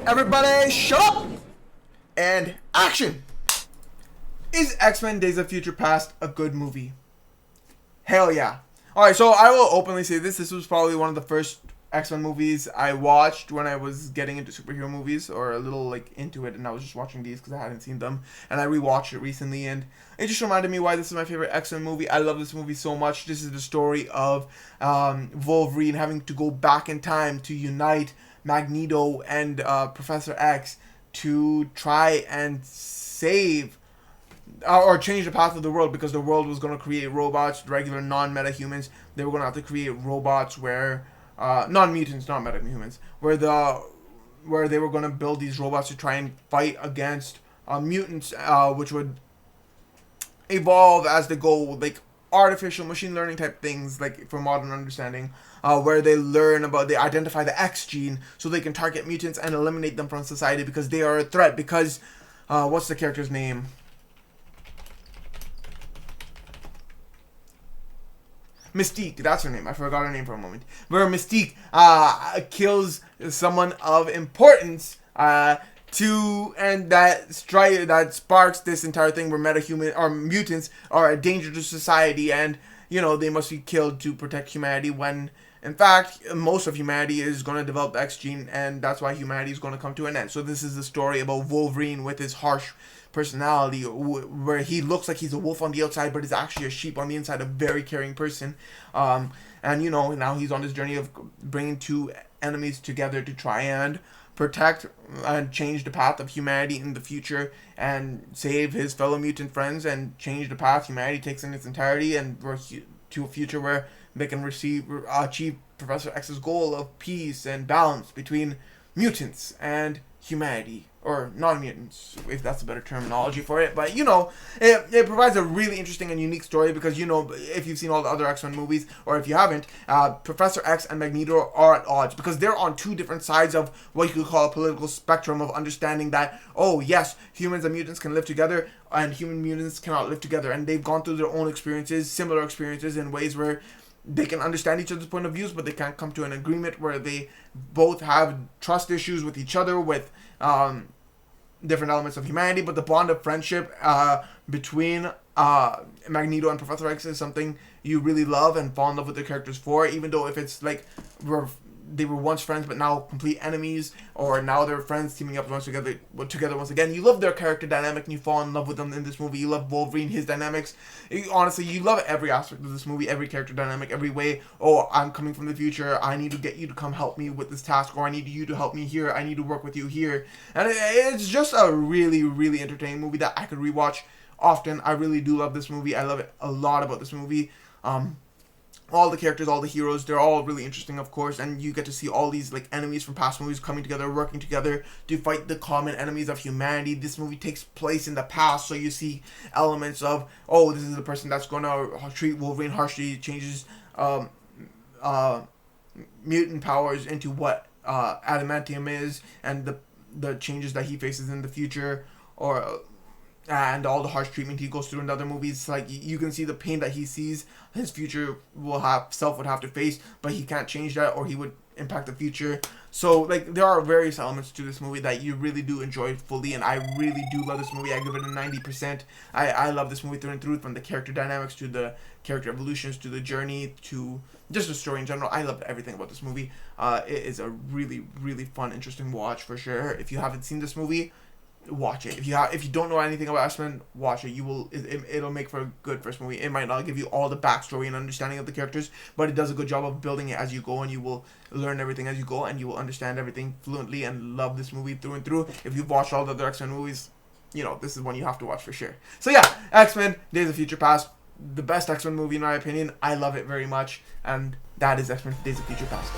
Everybody shut up and action! Is X-Men Days of Future Past a good movie? Hell yeah. Alright, so I will openly say this. This was probably one of the first X-Men movies I watched when I was getting into superhero movies, or a little like into it, and I was just watching these because I hadn't seen them, and I rewatched it recently, and it just reminded me why this is my favorite X-Men movie. I love this movie so much. This is the story of Wolverine having to go back in time to unite Magneto and Professor X to try and save or change the path of the world, because the world was going to create robots, regular non-meta humans. They were going to have to create robots where non-mutants, not meta-humans, where they were going to build these robots to try and fight against mutants, which would evolve as they go, like artificial machine learning type things, like for modern understanding, where they identify the X gene so they can target mutants and eliminate them from society because they are a threat. Because what's the character's name? Mystique, that's her name. I forgot her name for a moment. Where Mystique kills someone of importance, that sparks this entire thing where metahuman or mutants are a danger to society, and they must be killed to protect humanity. When in fact most of humanity is going to develop the X gene, and that's why humanity is going to come to an end. So this is the story about Wolverine with his harsh personality, where he looks like he's a wolf on the outside but is actually a sheep on the inside, a very caring person. And now he's on this journey of bringing two enemies together to try and protect and change the path of humanity in the future, and save his fellow mutant friends and change the path humanity takes in its entirety, and we're to a future where they can achieve Professor X's goal of peace and balance between mutants and humanity, or non-mutants, if that's a better terminology for it. But it provides a really interesting and unique story, because if you've seen all the other X-Men movies, or if you haven't, Professor X and Magneto are at odds, because they're on two different sides of what you could call a political spectrum of understanding that, oh yes, humans and mutants can live together, and human mutants cannot live together, and they've gone through their own experiences, similar experiences, in ways where they can understand each other's point of views, but they can't come to an agreement, where they both have trust issues with each other, with different elements of humanity. But the bond of friendship between Magneto and Professor X is something you really love and fall in love with their characters for, even though if it's like they were once friends but now complete enemies, or now they're friends teaming up together once again. You love their character dynamic and you fall in love with them in this movie. You love Wolverine, his dynamics. Honestly, you love every aspect of this movie, every character dynamic, every way. Oh, I'm coming from the future, I need to get you to come help me with this task, or I need you to help me here, I need to work with you here. And it's just a really, really entertaining movie that I could rewatch often. I really do love this movie. I love it a lot about this movie. All the characters, all the heroes, they're all really interesting, of course, and you get to see all these like enemies from past movies coming together, working together to fight the common enemies of humanity. This movie takes place in the past, so you see elements of, oh, this is the person that's going to treat Wolverine harshly, changes mutant powers into what adamantium is, and the changes that he faces in the future, and all the harsh treatment he goes through in other movies. Like, you can see the pain that he sees his future would have to face, but he can't change that, or he would impact the future. So like, there are various elements to this movie that you really do enjoy fully, and I really do love this movie. I give it a 90%. I love this movie through and through, from the character dynamics to the character evolutions to the journey to just the story in general. I loved everything about this movie. It is a really, really fun, interesting watch for sure. If you haven't seen this movie, watch it. If you don't know anything about X-Men, watch it. It'll make for a good first movie. It might not give you all the backstory and understanding of the characters, but it does a good job of building it as you go, and you will learn everything as you go, and you will understand everything fluently and love this movie through and through. If you've watched all the other X-Men movies, this is one you have to watch for sure. So yeah, X-Men Days of Future Past, the best X-Men movie in my opinion. I love it very much, and that is X-Men Days of Future Past.